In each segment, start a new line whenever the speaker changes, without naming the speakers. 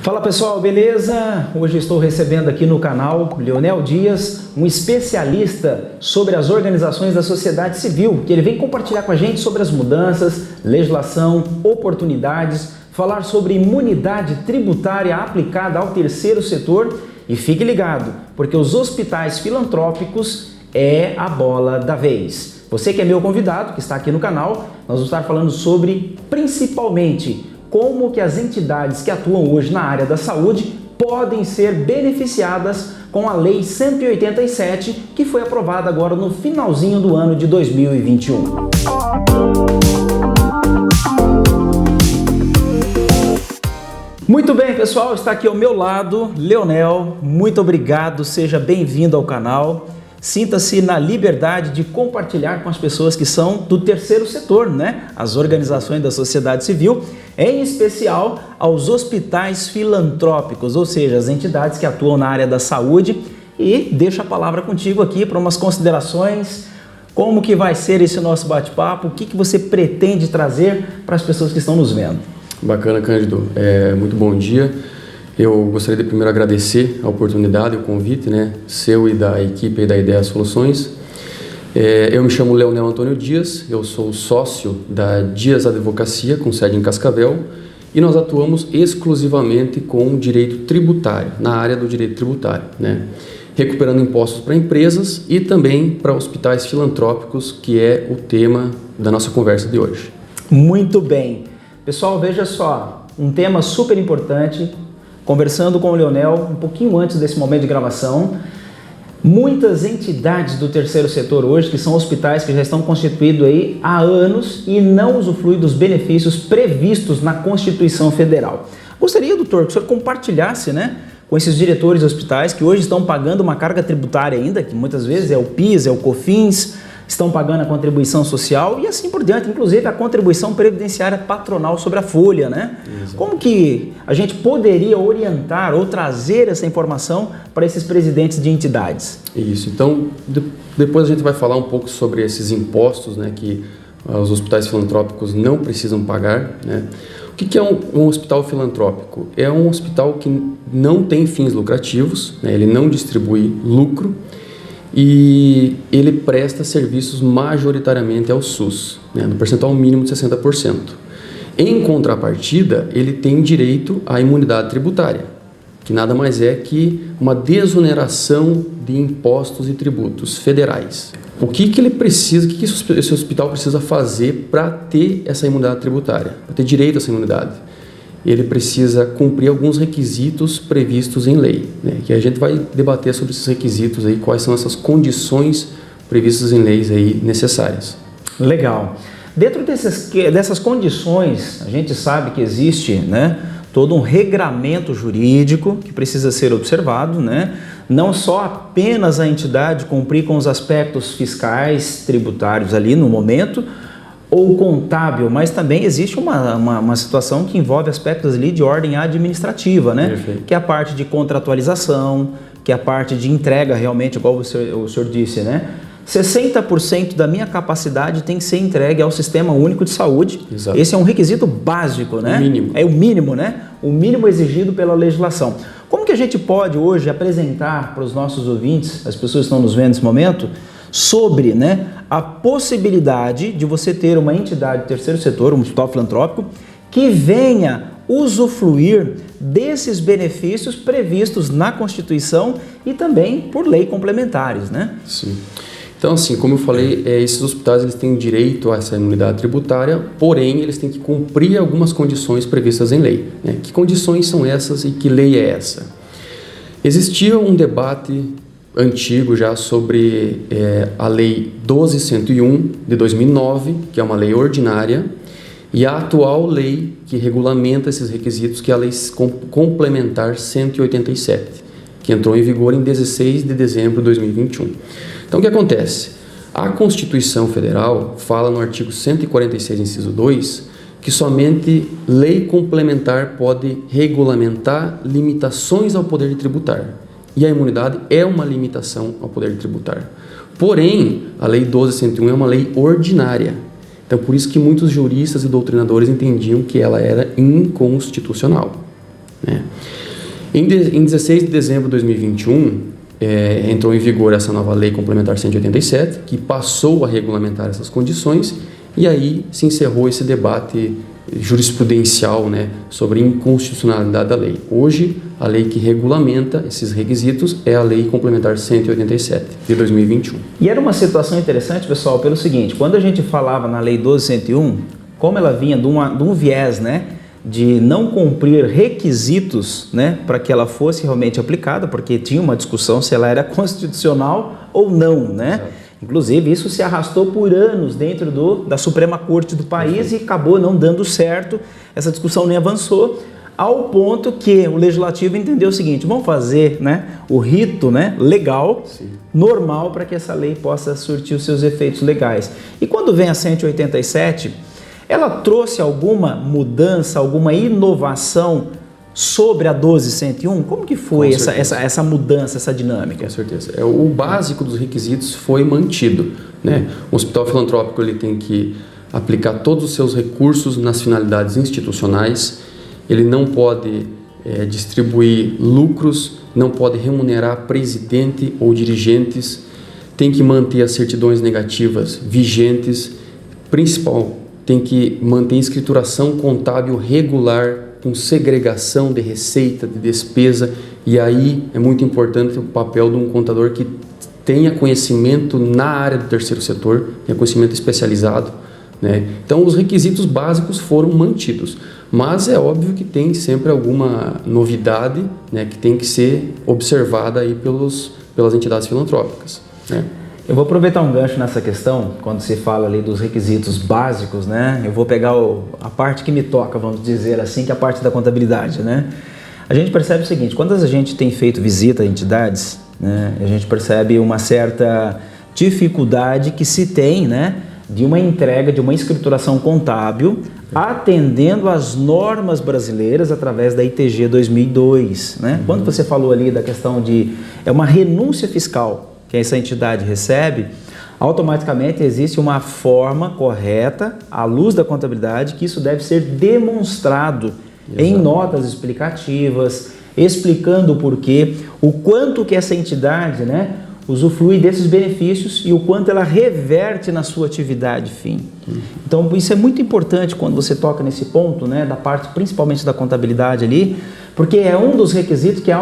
Fala pessoal, beleza? Hoje estou recebendo aqui no canal Leonel Dias, um especialista sobre as organizações da sociedade civil, que ele vem compartilhar com a gente sobre as mudanças, legislação, oportunidades, falar sobre imunidade tributária aplicada ao terceiro setor e fique ligado, porque os hospitais filantrópicos é a bola da vez. Você que é meu convidado, que está aqui no canal, nós vamos estar falando sobre principalmente como que as entidades que atuam hoje na área da saúde podem ser beneficiadas com a Lei 187, que foi aprovada agora no finalzinho do ano de 2021. Muito bem, pessoal, está aqui ao meu lado, Leonel, muito obrigado, seja bem-vindo ao canal. Sinta-se na liberdade de compartilhar com as pessoas que são do terceiro setor, né? As organizações da sociedade civil, em especial aos hospitais filantrópicos, ou seja, as entidades que atuam na área da saúde. E deixo a palavra contigo aqui para umas considerações, como que vai ser esse nosso bate-papo, o que você pretende trazer para as pessoas que estão nos vendo.
Bacana, Cândido. Muito bom dia. Eu gostaria de primeiro agradecer a oportunidade, o convite, né, seu e da equipe aí da Ideia Soluções. Eu me chamo Leonel Antônio Dias, eu sou sócio da Dias Advocacia, com sede em Cascavel, e nós atuamos exclusivamente com direito tributário, na área do direito tributário, né, recuperando impostos para empresas e também para hospitais filantrópicos, que é o tema da nossa conversa de hoje.
Muito bem. Pessoal, veja só, um tema super importante. Conversando com o Leonel um pouquinho antes desse momento de gravação, muitas entidades do terceiro setor hoje, que são hospitais que já estão constituídos aí há anos e não usufruem dos benefícios previstos na Constituição Federal. Gostaria, doutor, que o senhor compartilhasse, né, com esses diretores de hospitais que hoje estão pagando uma carga tributária ainda, que muitas vezes é o PIS, é o COFINS, estão pagando a contribuição social e assim por diante, inclusive a contribuição previdenciária patronal sobre a folha, né? Exato. Como que a gente poderia orientar ou trazer essa informação para esses presidentes de entidades?
Isso, então depois a gente vai falar um pouco sobre esses impostos, né, que os hospitais filantrópicos não precisam pagar, né? O que é um hospital filantrópico? É um hospital que não tem fins lucrativos, né? Ele não distribui lucro, e ele presta serviços majoritariamente ao SUS, né, no percentual mínimo de 60%. Em contrapartida, ele tem direito à imunidade tributária, que nada mais é que uma desoneração de impostos e tributos federais. O que ele precisa, o que esse hospital precisa fazer para ter essa imunidade tributária, para ter direito a essa imunidade? Ele precisa cumprir alguns requisitos previstos em lei, né? Que a gente vai debater sobre esses requisitos aí, quais são essas condições previstas em leis aí necessárias.
Legal. Dentro dessas condições, a gente sabe que existe, né, todo um regramento jurídico que precisa ser observado, né? Não só apenas a entidade cumprir com os aspectos fiscais, tributários ali no momento, ou contábil, mas também existe uma situação que envolve aspectos ali de ordem administrativa, né? Perfeito. Que é a parte de contratualização, que é a parte de entrega realmente, igual o senhor disse, né? 60% da minha capacidade tem que ser entregue ao Sistema Único de Saúde. Exato. Esse é um requisito básico, né? O mínimo. É o mínimo, né? O mínimo exigido pela legislação. Como que a gente pode hoje apresentar para os nossos ouvintes, as pessoas que estão nos vendo nesse momento, sobre, né, a possibilidade de você ter uma entidade do terceiro setor, um hospital filantrópico, que venha usufruir desses benefícios previstos na Constituição e também por lei complementares, né?
Sim. Então, assim, como eu falei, esses hospitais eles têm direito a essa imunidade tributária, porém eles têm que cumprir algumas condições previstas em lei, né? Que condições são essas e que lei é essa? Existia um debate antigo já sobre a Lei 12.101 de 2009, que é uma lei ordinária, e a atual lei que regulamenta esses requisitos, que é a Lei Complementar 187, que entrou em vigor em 16 de dezembro de 2021. Então, o que acontece? A Constituição Federal fala no artigo 146, inciso 2, que somente lei complementar pode regulamentar limitações ao poder de tributar. E a imunidade é uma limitação ao poder de tributar. Porém, a Lei 12.101 é uma lei ordinária. Então, por isso que muitos juristas e doutrinadores entendiam que ela era inconstitucional, né? Em 16 de dezembro de 2021, entrou em vigor essa nova Lei Complementar 187, que passou a regulamentar essas condições, e aí se encerrou esse debate jurisprudencial, né, sobre inconstitucionalidade da lei. Hoje, a lei que regulamenta esses requisitos é a Lei Complementar 187, de 2021.
E era uma situação interessante, pessoal, pelo seguinte: quando a gente falava na Lei 12.101, como ela vinha de um viés, né, de não cumprir requisitos, né, para que ela fosse realmente aplicada, porque tinha uma discussão se ela era constitucional ou não, né? Exato. Inclusive, isso se arrastou por anos dentro da Suprema Corte do país e acabou não dando certo, essa discussão nem avançou, ao ponto que o Legislativo entendeu o seguinte: vamos fazer, né, o rito, né, legal, sim, normal, para que essa lei possa surtir os seus efeitos legais. E quando vem a 187, ela trouxe alguma mudança, alguma inovação sobre a 12.101? Como que foi essa mudança, essa dinâmica?
Com certeza. O básico dos requisitos foi mantido, né? O hospital filantrópico ele tem que aplicar todos os seus recursos nas finalidades institucionais, ele não pode distribuir lucros, não pode remunerar presidente ou dirigentes, tem que manter as certidões negativas vigentes, principal, tem que manter escrituração contábil regular, com segregação de receita, de despesa, e aí é muito importante o papel de um contador que tenha conhecimento na área do terceiro setor, tenha conhecimento especializado, né? Então os requisitos básicos foram mantidos, mas é óbvio que tem sempre alguma novidade, né, que tem que ser observada aí pelas entidades filantrópicas, né?
Eu vou aproveitar um gancho nessa questão, quando se fala ali dos requisitos básicos, né? Eu vou pegar a parte que me toca, vamos dizer assim, que é a parte da contabilidade, né? A gente percebe o seguinte: quando a gente tem feito visita a entidades, né, a gente percebe uma certa dificuldade que se tem, né, de uma entrega, de uma escrituração contábil, atendendo às normas brasileiras através da ITG 2002, né? Quando você falou ali da questão de uma renúncia fiscal que essa entidade recebe, automaticamente existe uma forma correta, à luz da contabilidade, que isso deve ser demonstrado. Exato. Em notas explicativas, explicando o porquê, o quanto que essa entidade, né, usufrui desses benefícios e o quanto ela reverte na sua atividade fim. Então, isso é muito importante quando você toca nesse ponto, né, da parte principalmente da contabilidade ali, porque é um dos requisitos que a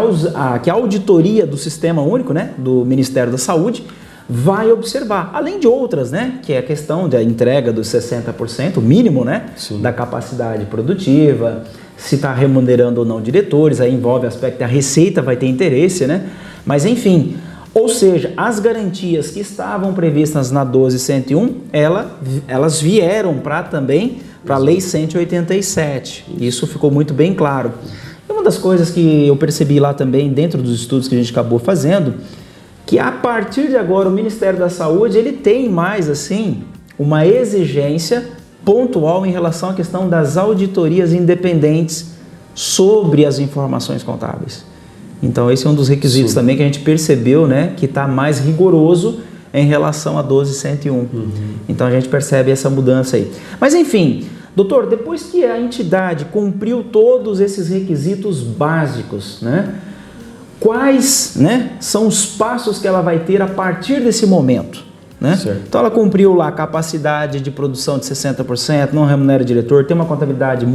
auditoria do Sistema Único, né, do Ministério da Saúde, vai observar, além de outras, né, que é a questão da entrega dos 60%, o mínimo, né, da capacidade produtiva, se está remunerando ou não diretores, aí envolve o aspecto da receita, vai ter interesse, né, mas enfim, ou seja, as garantias que estavam previstas na 12.101, elas vieram também para a Lei 187, isso ficou muito bem claro. Uma das coisas que eu percebi lá também, dentro dos estudos que a gente acabou fazendo, que a partir de agora o Ministério da Saúde ele tem mais assim uma exigência pontual em relação à questão das auditorias independentes sobre as informações contábeis. Então esse é um dos requisitos, sim, também que a gente percebeu, né, que está mais rigoroso em relação a 12.101. Então a gente percebe essa mudança aí. Mas enfim, doutor, depois que a entidade cumpriu todos esses requisitos básicos, né, quais, né, são os passos que ela vai ter a partir desse momento? Né? Então ela cumpriu lá a capacidade de produção de 60%, não remunera diretor, tem uma contabilidade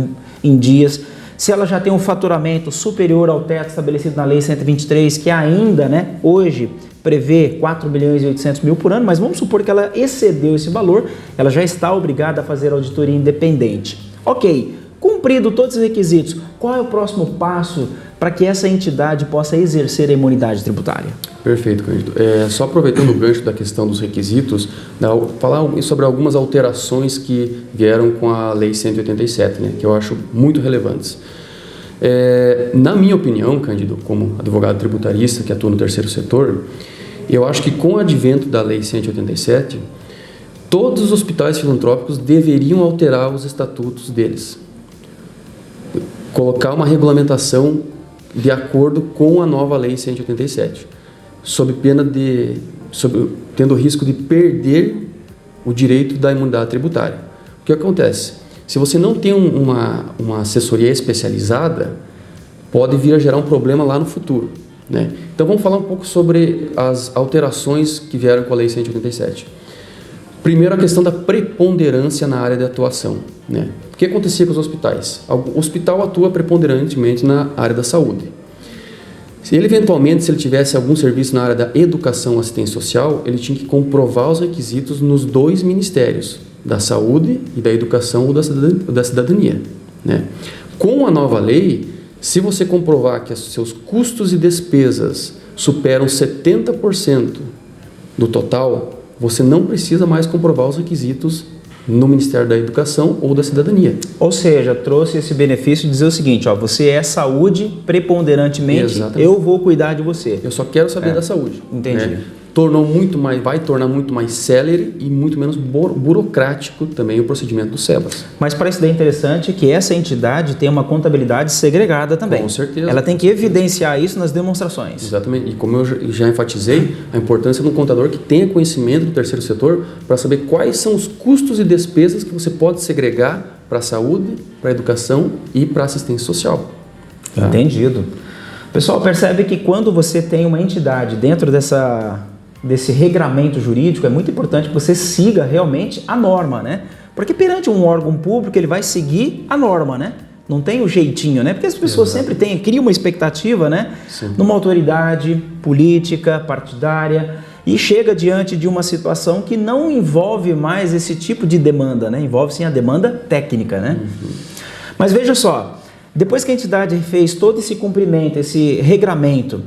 em dias. Se ela já tem um faturamento superior ao teto estabelecido na Lei 123, que ainda, né, hoje prevê 4 milhões e 800 mil por ano, mas vamos supor que ela excedeu esse valor, ela já está obrigada a fazer auditoria independente. Ok, cumprido todos os requisitos, qual é o próximo passo para que essa entidade possa exercer a imunidade tributária?
Perfeito, Cândido. Só aproveitando o gancho da questão dos requisitos, falar sobre algumas alterações que vieram com a Lei 187, né, que eu acho muito relevantes. Na minha opinião, Cândido, como advogado tributarista que atua no terceiro setor, eu acho que com o advento da Lei 187, todos os hospitais filantrópicos deveriam alterar os estatutos deles. Colocar uma regulamentação de acordo com a nova Lei 187, sob pena tendo o risco de perder o direito da imunidade tributária. O que acontece? Se você não tem uma assessoria especializada, pode vir a gerar um problema lá no futuro, né? Então vamos falar um pouco sobre as alterações que vieram com a Lei 187. Primeiro, a questão da preponderância na área de atuação, né? O que acontecia com os hospitais? O hospital atua preponderantemente na área da saúde. Se ele tivesse algum serviço na área da educação ou assistência social, ele tinha que comprovar os requisitos nos dois ministérios, da saúde e da educação ou da cidadania, né? Com a nova lei, se você comprovar que os seus custos e despesas superam 70% do total, você não precisa mais comprovar os requisitos no Ministério da Educação ou da Cidadania.
Ou seja, trouxe esse benefício de dizer o seguinte, ó, você é saúde preponderantemente, exatamente, eu vou cuidar de você.
Eu só quero saber da saúde.
Entendi.
Né? Vai tornar muito mais célere e muito menos burocrático também o procedimento do SEBAS.
Mas para isso daí é interessante que essa entidade tem uma contabilidade segregada também.
Com certeza.
Ela tem que evidenciar isso nas demonstrações.
Exatamente. E como eu já enfatizei, a importância de um contador que tenha conhecimento do terceiro setor para saber quais são os custos e despesas que você pode segregar para a saúde, para a educação e para a assistência social.
Tá? Entendido. Pessoal, percebe que quando você tem uma entidade dentro desse regramento jurídico, é muito importante que você siga realmente a norma, né? Porque perante um órgão público, ele vai seguir a norma, né? Não tem o jeitinho, né? Porque as pessoas sempre criam uma expectativa, né? Sim. Numa autoridade política, partidária, e chega diante de uma situação que não envolve mais esse tipo de demanda, né? Envolve sim a demanda técnica, né? Uhum. Mas veja só, depois que a entidade fez todo esse cumprimento, esse regramento,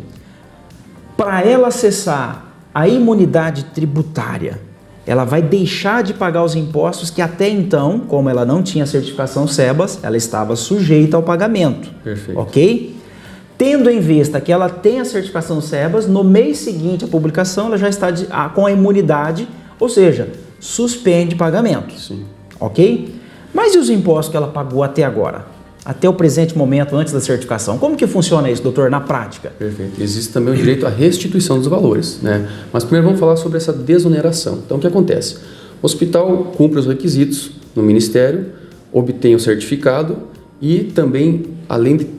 para ela acessar a imunidade tributária, ela vai deixar de pagar os impostos que até então, como ela não tinha certificação SEBAS, ela estava sujeita ao pagamento.
Perfeito.
Ok? Tendo em vista que ela tem a certificação SEBAS, no mês seguinte à publicação, ela já está com a imunidade, ou seja, suspende pagamento.
Sim.
Ok? Mas e os impostos que ela pagou até agora? Até o presente momento, antes da certificação. Como que funciona isso, doutor, na prática?
Perfeito. Existe também o direito à restituição dos valores, né? Mas primeiro vamos falar sobre essa desoneração. Então, o que acontece? O hospital cumpre os requisitos no Ministério, obtém o certificado e também,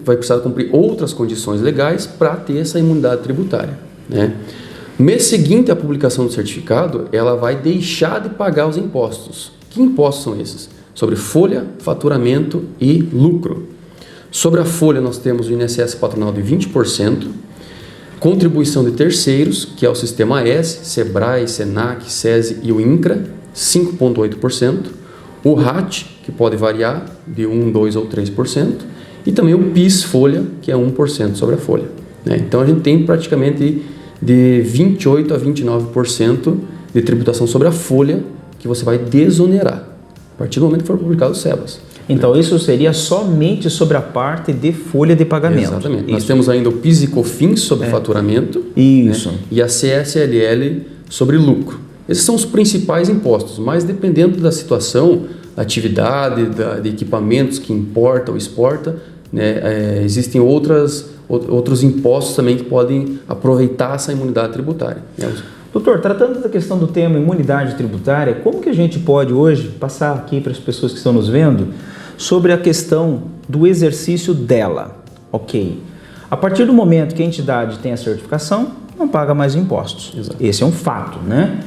vai precisar cumprir outras condições legais para ter essa imunidade tributária, né? Mês seguinte à publicação do certificado, ela vai deixar de pagar os impostos. Que impostos são esses? Sobre folha, faturamento e lucro. Sobre a folha nós temos o INSS patronal de 20%, contribuição de terceiros, que é o Sistema S, SEBRAE, SENAC, SESI e o INCRA, 5,8%, o RAT, que pode variar de 1%, 2% ou 3%, e também o PIS folha, que é 1% sobre a folha, né? Então a gente tem praticamente de 28% a 29% de tributação sobre a folha que você vai desonerar a partir do momento que for publicado o SEBAS.
Então, isso seria somente sobre a parte de folha de pagamento.
Exatamente.
Isso.
Nós temos ainda o PIS e COFINS sobre faturamento.
Isso.
Né? E a CSLL sobre lucro. Esses são os principais impostos, mas dependendo da situação, da atividade, de equipamentos que importa ou exporta, né, existem outros impostos também que podem aproveitar essa imunidade tributária, né?
Doutor, tratando da questão do tema imunidade tributária, como que a gente pode hoje passar aqui para as pessoas que estão nos vendo sobre a questão do exercício dela? Ok. A partir do momento que a entidade tem a certificação, não paga mais impostos.
Exato.
Esse é um fato, né?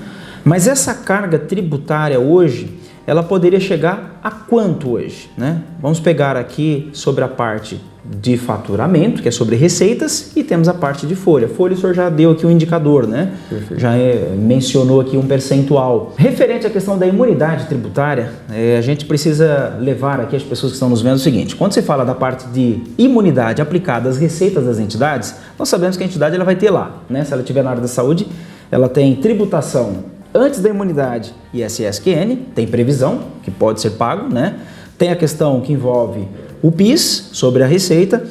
Mas essa carga tributária hoje, ela poderia chegar a quanto hoje, né? Vamos pegar aqui sobre a parte de faturamento, que é sobre receitas, e temos a parte de folha. Folha, o senhor já deu aqui um indicador, né?
Perfeito.
Já mencionou aqui um percentual. Referente à questão da imunidade tributária, a gente precisa levar aqui as pessoas que estão nos vendo o seguinte: quando você fala da parte de imunidade aplicada às receitas das entidades, nós sabemos que a entidade ela vai ter lá, né? Se ela estiver na área da saúde, ela tem tributação antes da imunidade ISS-QN, tem previsão, que pode ser pago, né? Tem a questão que envolve o PIS sobre a receita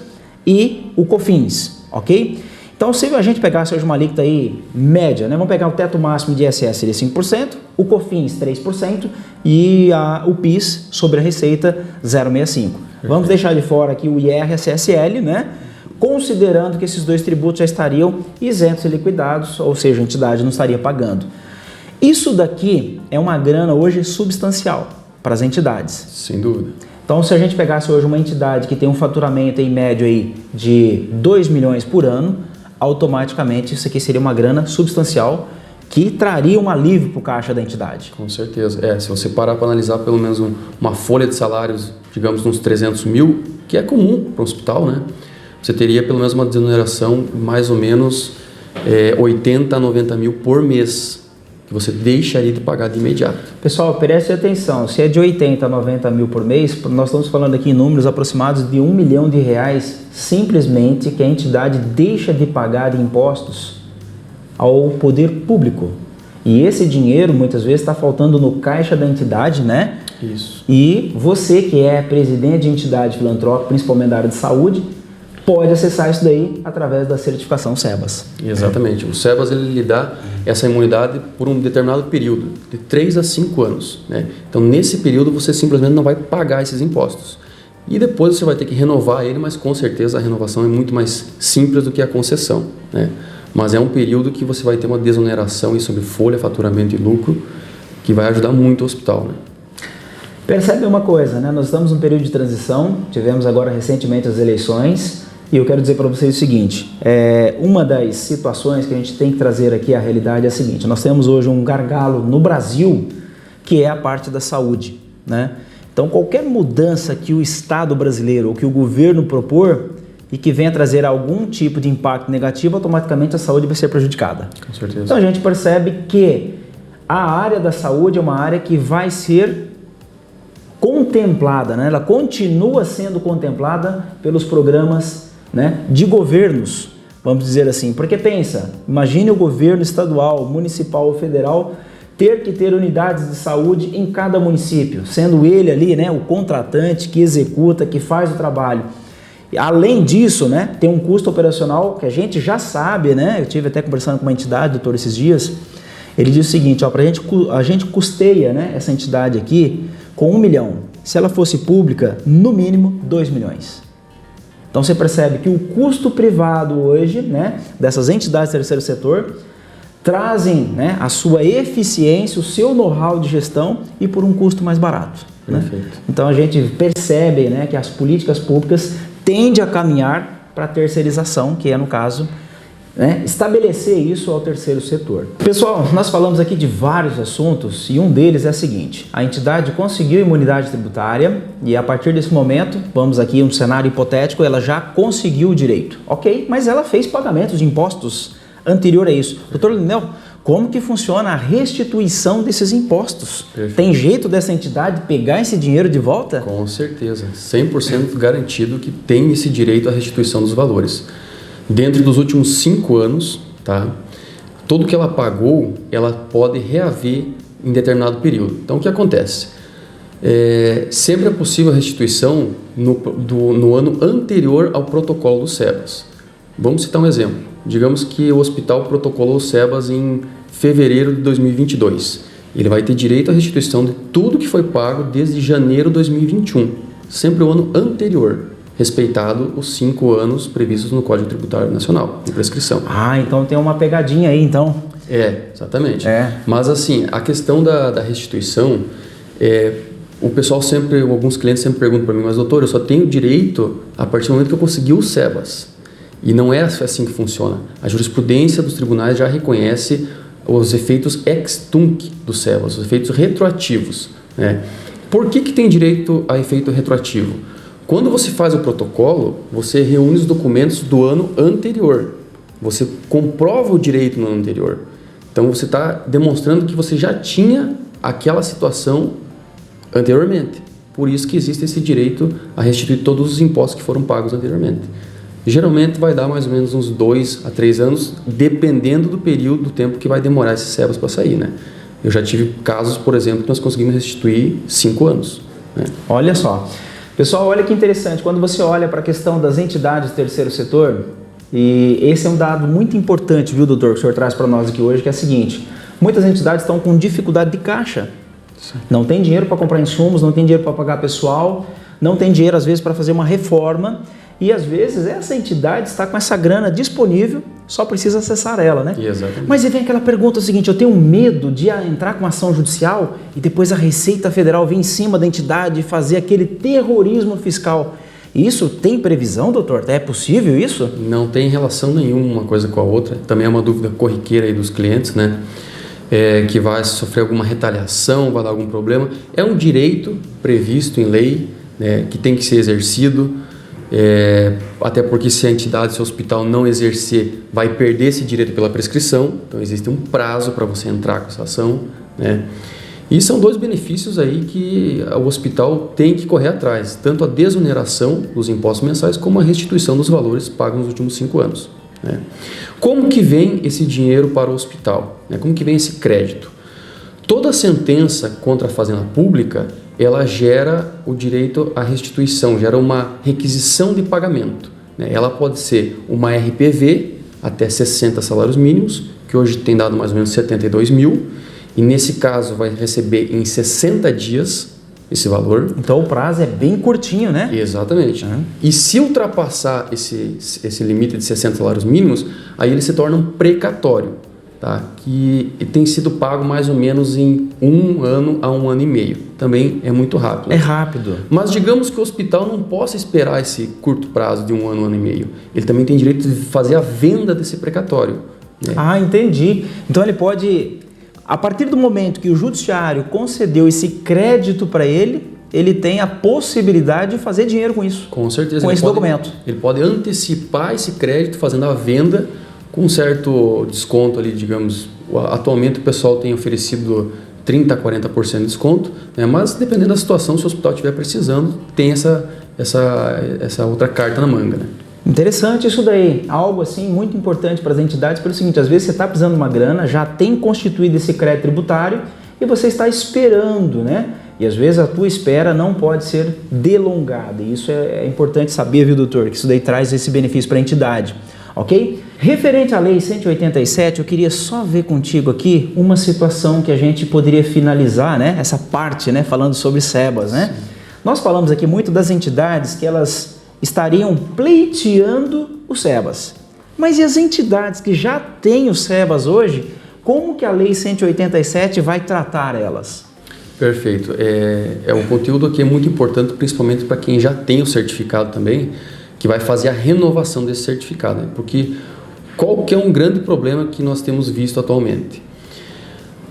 e o COFINS, ok? Então, se a gente pegasse hoje uma alíquota aí média, né? Vamos pegar o teto máximo de ISS seria 5%, o COFINS 3% e o PIS sobre a receita 0,65%. Vamos deixar de fora aqui o IR e a CSL, né? Considerando que esses dois tributos já estariam isentos e liquidados, ou seja, a entidade não estaria pagando. Isso daqui é uma grana hoje substancial para as entidades.
Sem dúvida.
Então, se a gente pegasse hoje uma entidade que tem um faturamento em médio aí de 2 milhões por ano, automaticamente isso aqui seria uma grana substancial que traria um alívio para o caixa da entidade.
Com certeza. Se você parar para analisar pelo menos uma folha de salários, digamos, uns 300 mil, que é comum para um hospital, né? Você teria pelo menos uma desoneração mais ou menos 80 a 90 mil por mês, que você deixaria de pagar de imediato.
Pessoal, preste atenção, se é de 80 a 90 mil por mês, nós estamos falando aqui em números aproximados de R$1 milhão, simplesmente que a entidade deixa de pagar de impostos ao poder público. E esse dinheiro muitas vezes está faltando no caixa da entidade, né?
Isso.
E você que é presidente de entidade filantrópica, principalmente da área de saúde, pode acessar isso daí através da certificação SEBAS.
Exatamente. O SEBAS ele lhe dá essa imunidade por um determinado período, de 3 a 5 anos. Né? Então, nesse período, você simplesmente não vai pagar esses impostos. E depois você vai ter que renovar ele, mas com certeza a renovação é muito mais simples do que a concessão. Né? Mas é um período que você vai ter uma desoneração sobre folha, faturamento e lucro, que vai ajudar muito o hospital. Né?
Percebe uma coisa, né? Nós estamos num período de transição, tivemos agora recentemente as eleições. E eu quero dizer para vocês o seguinte, uma das situações que a gente tem que trazer aqui à realidade é a seguinte, nós temos hoje um gargalo no Brasil, que é a parte da saúde, né? Então, qualquer mudança que o Estado brasileiro ou que o governo propor e que venha trazer algum tipo de impacto negativo, automaticamente a saúde vai ser prejudicada.
Com certeza.
Então, a gente percebe que a área da saúde é uma área que vai ser contemplada, né? Ela continua sendo contemplada pelos programas, né, de governos, vamos dizer assim, porque pensa, imagine o governo estadual, municipal ou federal ter que ter unidades de saúde em cada município, sendo ele ali, né, o contratante que executa, que faz o trabalho. Além disso, né, tem um custo operacional que a gente já sabe, né, eu tive até conversando com uma entidade, doutor, esses dias, ele disse o seguinte, ó, a gente custeia, né, essa entidade aqui com 1 milhão, se ela fosse pública, no mínimo 2 milhões. Então você percebe que o custo privado hoje, né, dessas entidades do terceiro setor, trazem, né, a sua eficiência, o seu know-how de gestão e por um custo mais barato. Né? Então a gente percebe, né, que as políticas públicas tendem a caminhar para a terceirização, que é no caso, né, estabelecer isso ao terceiro setor. Pessoal, nós falamos aqui de vários assuntos e um deles é o seguinte, a entidade conseguiu imunidade tributária e a partir desse momento, vamos aqui um cenário hipotético, ela já conseguiu o direito, ok? Mas ela fez pagamentos de impostos anterior a isso. Doutor Linel, como que funciona a restituição desses impostos? Perfeito. Tem jeito dessa entidade pegar esse dinheiro de volta?
Com certeza, 100% garantido que tem esse direito à restituição dos valores. Dentro dos últimos 5 anos, tá? Tudo que ela pagou, ela pode reaver em determinado período. Então, o que acontece? Sempre é possível a restituição no ano anterior ao protocolo do SEBAS. Vamos citar um exemplo. Digamos que o hospital protocolou o SEBAS em fevereiro de 2022. Ele vai ter direito à restituição de tudo que foi pago desde janeiro de 2021. Sempre o ano anterior. Respeitado os 5 anos previstos no Código Tributário Nacional, de prescrição.
Ah, então tem uma pegadinha aí, então.
Exatamente. Mas assim, a questão da restituição, o pessoal sempre, alguns clientes sempre perguntam para mim, mas doutor, eu só tenho direito a partir do momento que eu consegui o SEBAS. E não é assim que funciona. A jurisprudência dos tribunais já reconhece os efeitos ex-tunc do SEBAS, os efeitos retroativos. Né? Por que tem direito a efeito retroativo? Quando você faz o protocolo, você reúne os documentos do ano anterior. Você comprova o direito no ano anterior. Então, você está demonstrando que você já tinha aquela situação anteriormente. Por isso que existe esse direito a restituir todos os impostos que foram pagos anteriormente. Geralmente vai dar mais ou menos uns 2 a 3 anos, dependendo do período, do tempo que vai demorar esses SEBAS para sair. Né? Eu já tive casos, por exemplo, que nós conseguimos restituir 5 anos. Né?
Olha só. Pessoal, olha que interessante, quando você olha para a questão das entidades do terceiro setor, e esse é um dado muito importante, viu, doutor, que o senhor traz para nós aqui hoje, que é o seguinte, muitas entidades estão com dificuldade de caixa, não tem dinheiro para comprar insumos, não tem dinheiro para pagar pessoal, não tem dinheiro às vezes para fazer uma reforma, e às vezes essa entidade está com essa grana disponível, só precisa acessar ela, né?
Exatamente.
Mas aí vem aquela pergunta seguinte, eu tenho medo de entrar com uma ação judicial e depois a Receita Federal vir em cima da entidade e fazer aquele terrorismo fiscal. Isso tem previsão, doutor? É possível isso?
Não tem relação nenhuma uma coisa com a outra. Também é uma dúvida corriqueira aí dos clientes, né? Que vai sofrer alguma retaliação, vai dar algum problema. É um direito previsto em lei, né, que tem que ser exercido, até porque se a entidade, se o hospital não exercer, vai perder esse direito pela prescrição. Então existe um prazo para você entrar com essa ação, né? E são 2 benefícios aí que o hospital tem que correr atrás, tanto a desoneração dos impostos mensais como a restituição dos valores pagos nos últimos 5 anos. Né? Como que vem esse dinheiro para o hospital? Né? Como que vem esse crédito? Toda sentença contra a fazenda pública, ela gera o direito à restituição, gera uma requisição de pagamento. Né? Ela pode ser uma RPV, até 60 salários mínimos, que hoje tem dado mais ou menos 72 mil, e nesse caso vai receber em 60 dias esse valor.
Então o prazo é bem curtinho, né?
Exatamente. E se ultrapassar esse limite de 60 salários mínimos, aí ele se torna um precatório, tá? Que tem sido pago mais ou menos em 1 ano a 1 ano e meio. Também é muito rápido.
É rápido.
Mas digamos que o hospital não possa esperar esse curto prazo de 1 ano, 1 ano e meio. Ele também tem direito de fazer a venda desse precatório. Né?
Ah, entendi. Então ele pode... A partir do momento que o judiciário concedeu esse crédito para ele, ele tem a possibilidade de fazer dinheiro com isso.
Com certeza.
Com esse documento.
Ele pode antecipar esse crédito fazendo a venda com um certo desconto ali, digamos. Atualmente o pessoal tem oferecido 30% a 40% de desconto, né? Mas dependendo da situação, se o hospital estiver precisando, tem essa outra carta na manga, né?
Interessante isso daí, algo assim muito importante para as entidades, pelo seguinte, às vezes você está precisando de uma grana, já tem constituído esse crédito tributário e você está esperando, né? E às vezes a tua espera não pode ser delongada, e isso é importante saber, viu, doutor, que isso daí traz esse benefício para a entidade, ok? Referente à Lei 187, eu queria só ver contigo aqui uma situação que a gente poderia finalizar, né? Essa parte, né? Falando sobre SEBAS, né? Sim. Nós falamos aqui muito das entidades que elas estariam pleiteando o SEBAS. Mas e as entidades que já têm o SEBAS hoje, como que a Lei 187 vai tratar elas?
Perfeito. É um conteúdo que é muito importante, principalmente para quem já tem o certificado também, que vai fazer a renovação desse certificado. Né? Porque qual que é um grande problema que nós temos visto atualmente?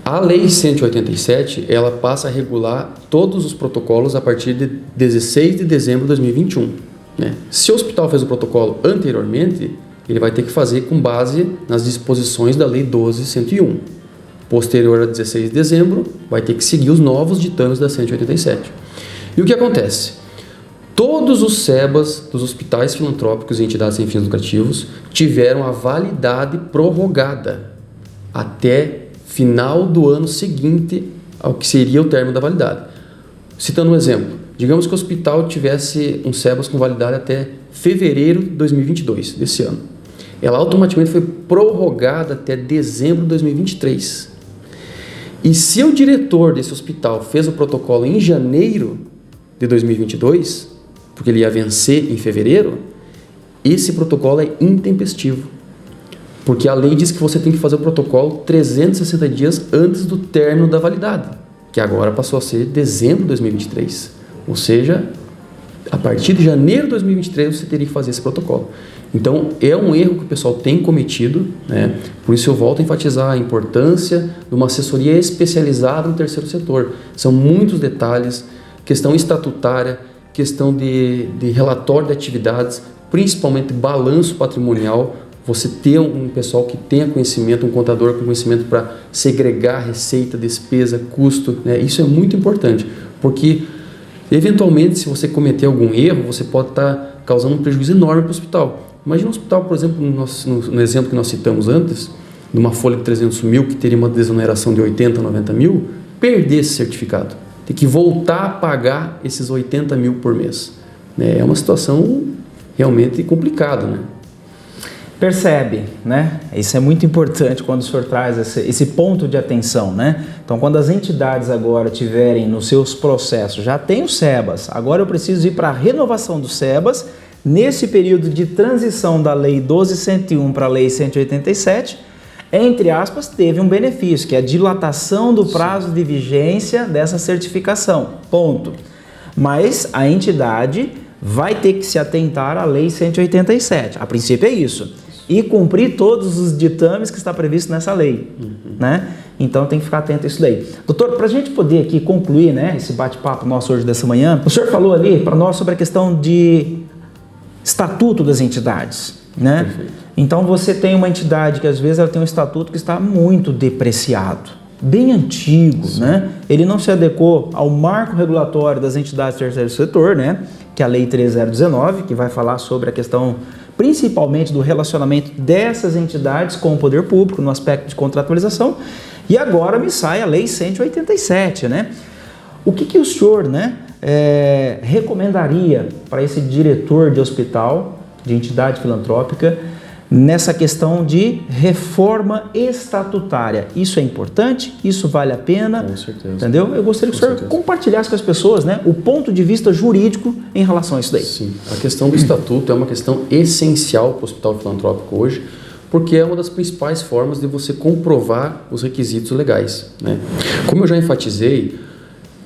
A Lei 187, ela passa a regular todos os protocolos a partir de 16 de dezembro de 2021. Né? Se o hospital fez o protocolo anteriormente, ele vai ter que fazer com base nas disposições da Lei 12.101. Posterior a 16 de dezembro, vai ter que seguir os novos ditames da 187. E o que acontece? Todos os SEBAS dos hospitais filantrópicos e entidades sem fins lucrativos tiveram a validade prorrogada até final do ano seguinte ao que seria o término da validade. Citando um exemplo, digamos que o hospital tivesse um SEBAS com validade até fevereiro de 2022, desse ano. Ela automaticamente foi prorrogada até dezembro de 2023. E se o diretor desse hospital fez o protocolo em janeiro de 2022, porque ele ia vencer em fevereiro, esse protocolo é intempestivo. Porque a lei diz que você tem que fazer o protocolo 360 dias antes do término da validade, que agora passou a ser dezembro de 2023. Ou seja, a partir de janeiro de 2023 você teria que fazer esse protocolo. Então, é um erro que o pessoal tem cometido, né? Por isso eu volto a enfatizar a importância de uma assessoria especializada no terceiro setor. São muitos detalhes, questão estatutária, questão de relatório de atividades, principalmente balanço patrimonial. Você ter um pessoal que tenha conhecimento, um contador com conhecimento para segregar receita, despesa, custo, né? Isso é muito importante, porque eventualmente, se você cometer algum erro, você pode estar causando um prejuízo enorme para o hospital. Imagina um hospital, por exemplo, no exemplo que nós citamos antes, numa folha de 300 mil, que teria uma desoneração de 80, 90 mil, perder esse certificado. Tem que voltar a pagar esses 80 mil por mês. É uma situação realmente complicada, né?
Percebe, né? Isso é muito importante quando o senhor traz esse ponto de atenção, né? Então, quando as entidades agora tiverem nos seus processos, já tem o SEBAS, agora eu preciso ir para a renovação do SEBAS, nesse período de transição da Lei 12.101 para a Lei 187, entre aspas, teve um benefício, que é a dilatação do prazo de vigência dessa certificação, ponto. Mas a entidade vai ter que se atentar à Lei 187, a princípio é isso, e cumprir todos os ditames que está previsto nessa lei, né? Então tem que ficar atento a isso daí. Doutor, para a gente poder aqui concluir, né, esse bate-papo nosso hoje dessa manhã, o senhor falou ali para nós sobre a questão de estatuto das entidades, né?
Perfeito.
Então você tem uma entidade que às vezes ela tem um estatuto que está muito depreciado, bem antigo, né? Ele não se adequou ao marco regulatório das entidades do terceiro setor, né? Que é a Lei 3019, que vai falar sobre a questão principalmente do relacionamento dessas entidades com o poder público no aspecto de contratualização. E agora me sai a Lei 187, né? O que o senhor, né, recomendaria para esse diretor de hospital, de entidade filantrópica, nessa questão de reforma estatutária? Isso é importante? Isso vale a pena?
Com certeza.
Entendeu? Eu gostaria que o senhor compartilhasse com as pessoas, né, o ponto de vista jurídico em relação a isso daí.
Sim, a questão do estatuto é uma questão essencial para o hospital filantrópico hoje, porque é uma das principais formas de você comprovar os requisitos legais, né? Como eu já enfatizei,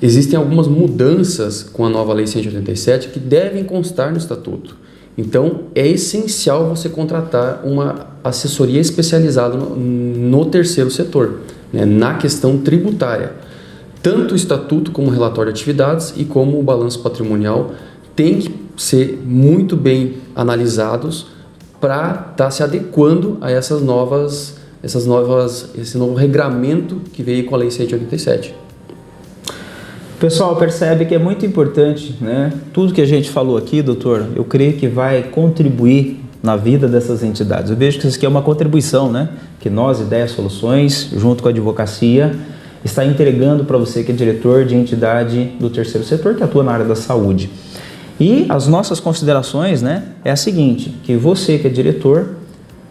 existem algumas mudanças com a nova Lei 187 que devem constar no estatuto. Então, é essencial você contratar uma assessoria especializada no terceiro setor, né, na questão tributária. Tanto o estatuto como o relatório de atividades e como o balanço patrimonial têm que ser muito bem analisados para estar se adequando a esse novo regramento que veio com a Lei 187.
O pessoal percebe que é muito importante, né? Tudo que a gente falou aqui, doutor, eu creio que vai contribuir na vida dessas entidades. Eu vejo que isso aqui é uma contribuição, né? Que nós, Ideias Soluções, junto com a advocacia, está entregando para você que é diretor de entidade do terceiro setor, que atua na área da saúde. E as nossas considerações, né, é a seguinte, que você que é diretor,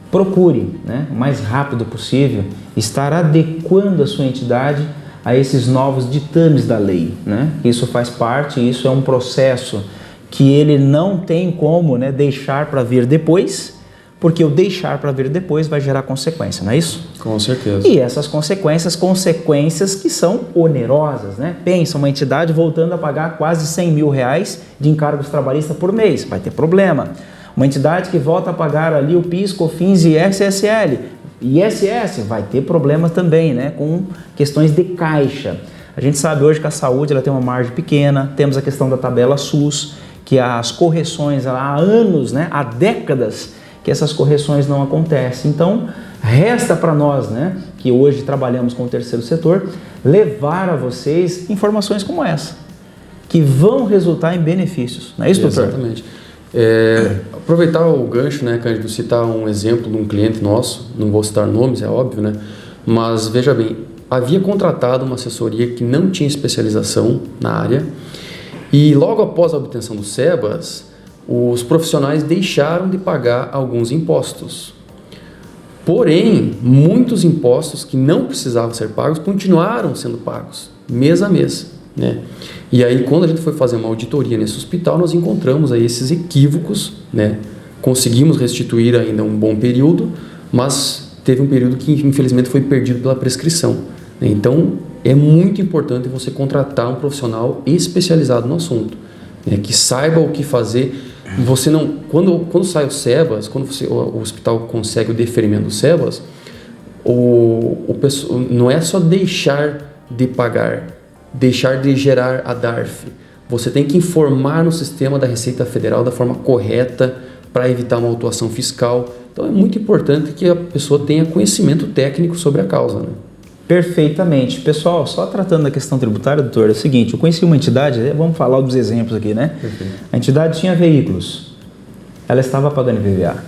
procure, né, o mais rápido possível, estar adequando a sua entidade a esses novos ditames da lei, né? Isso faz parte, isso é um processo que ele não tem como, né, deixar para vir depois, porque o deixar para vir depois vai gerar consequência, não é isso?
Com certeza.
E essas consequências que são onerosas, né? Pensa, uma entidade voltando a pagar quase 100 mil reais de encargos trabalhistas por mês, vai ter problema. Uma entidade que volta a pagar ali o PIS, COFINS e SSL, ISS, vai ter problema também, né, com questões de caixa. A gente sabe hoje que a saúde ela tem uma margem pequena, temos a questão da tabela SUS, que as correções há anos, né, há décadas que essas correções não acontecem. Então, resta para nós, né, que hoje trabalhamos com o terceiro setor, levar a vocês informações como essa, que vão resultar em benefícios. Não é isso, doutor?
Exatamente. Aproveitar o gancho, né, Cândido, citar um exemplo de um cliente nosso, não vou citar nomes, é óbvio, né, mas veja bem, havia contratado uma assessoria que não tinha especialização na área e logo após a obtenção do SEBAS, os profissionais deixaram de pagar alguns impostos. Porém, muitos impostos que não precisavam ser pagos continuaram sendo pagos, mês a mês, né? E aí, quando a gente foi fazer uma auditoria nesse hospital, nós encontramos aí esses equívocos, né? Conseguimos restituir ainda um bom período, mas teve um período que infelizmente foi perdido pela prescrição, né? Então, é muito importante você contratar um profissional especializado no assunto, né? Que saiba o que fazer. Você não, quando sai o SEBAS, quando o hospital consegue o deferimento do SEBAS, não é só deixar de pagar, deixar de gerar a DARF. Você tem que informar no sistema da Receita Federal da forma correta para evitar uma autuação fiscal. Então é muito importante que a pessoa tenha conhecimento técnico sobre a causa, né?
Perfeitamente. Pessoal, só tratando da questão tributária, doutor, é o seguinte, eu conheci uma entidade, vamos falar dos exemplos aqui, né?
Perfeito.
A entidade tinha veículos, ela estava pagando IPVA.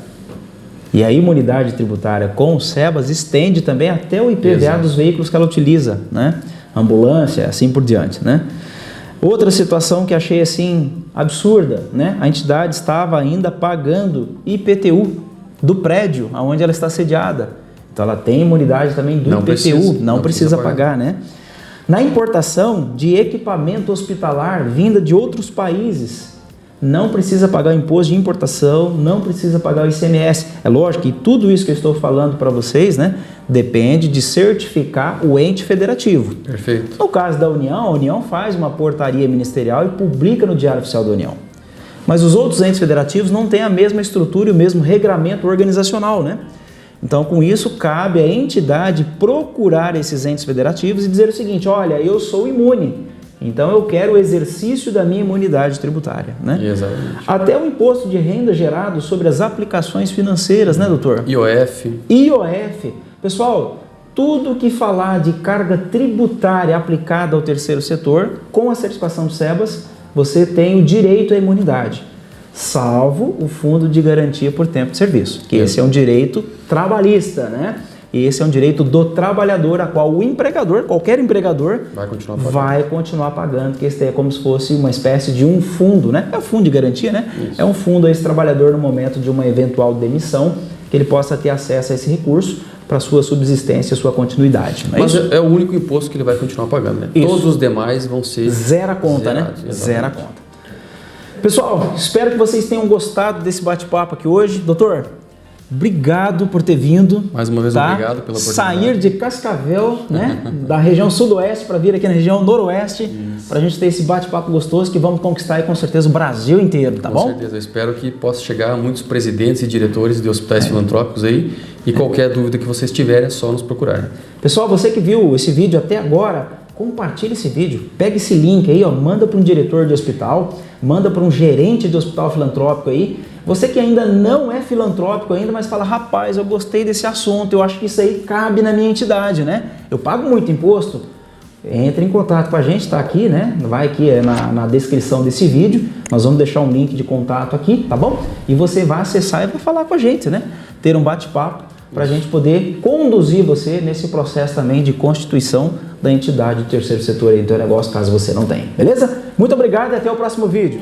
E a imunidade tributária com o SEBAS estende também até o IPVA
Exato.
dos veículos que ela utiliza, né? Ambulância, assim por diante, né? Outra situação que achei assim absurda, né? A entidade estava ainda pagando IPTU do prédio onde ela está sediada. Então ela tem imunidade também do IPTU, não precisa pagar, né? Na importação de equipamento hospitalar vinda de outros países, não precisa pagar o imposto de importação, não precisa pagar o ICMS. É lógico que tudo isso que eu estou falando para vocês, né, depende de certificar o ente federativo.
Perfeito.
No caso da União, a União faz uma portaria ministerial e publica no Diário Oficial da União. Mas os outros entes federativos não têm a mesma estrutura e o mesmo regramento organizacional, né? Então, com isso, cabe à entidade procurar esses entes federativos e dizer o seguinte: olha, eu sou imune, então eu quero o exercício da minha imunidade tributária, né?
Exatamente.
Até o imposto de renda gerado sobre as aplicações financeiras, né, doutor? IOF. Pessoal, tudo que falar de carga tributária aplicada ao terceiro setor, com a certificação do SEBAS, você tem o direito à imunidade, salvo o fundo de garantia por tempo de serviço, que esse é um direito trabalhista, né? E esse é um direito do trabalhador, a qual o empregador, qualquer empregador, vai continuar pagando, que esse é como se fosse uma espécie de um fundo, né? É um fundo de garantia, né? Isso. É um fundo a esse trabalhador no momento de uma eventual demissão, que ele possa ter acesso a esse recurso para sua subsistência, sua continuidade.
Mas é o único imposto que ele vai continuar pagando, né? Isso. Todos os demais vão ser
zero a conta, zerados, né? Zero a conta. Pessoal, espero que vocês tenham gostado desse bate-papo aqui hoje. Doutor, obrigado por ter vindo.
Mais uma vez, obrigado pela oportunidade.
Sair de Cascavel, né, da região sudoeste para vir aqui na região noroeste, para a gente ter esse bate-papo gostoso que vamos conquistar aí, com certeza o Brasil inteiro, tá bom?
Com certeza, eu espero que possa chegar a muitos presidentes e diretores de hospitais filantrópicos aí, e qualquer dúvida que vocês tiverem é só nos procurar.
Pessoal, você que viu esse vídeo até agora, compartilhe esse vídeo, pega esse link aí, ó, manda para um diretor de hospital, manda para um gerente de hospital filantrópico aí. Você que ainda não é filantrópico ainda, mas fala: rapaz, eu gostei desse assunto, eu acho que isso aí cabe na minha entidade, né? Eu pago muito imposto. Entre em contato com a gente, tá aqui, né? Vai aqui na descrição desse vídeo, nós vamos deixar um link de contato aqui, tá bom? E você vai acessar e vai falar com a gente, né? Ter um bate-papo para a gente poder conduzir você nesse processo também de constituição da entidade do terceiro setor aí do teu negócio, caso você não tenha, beleza? Muito obrigado e até o próximo vídeo.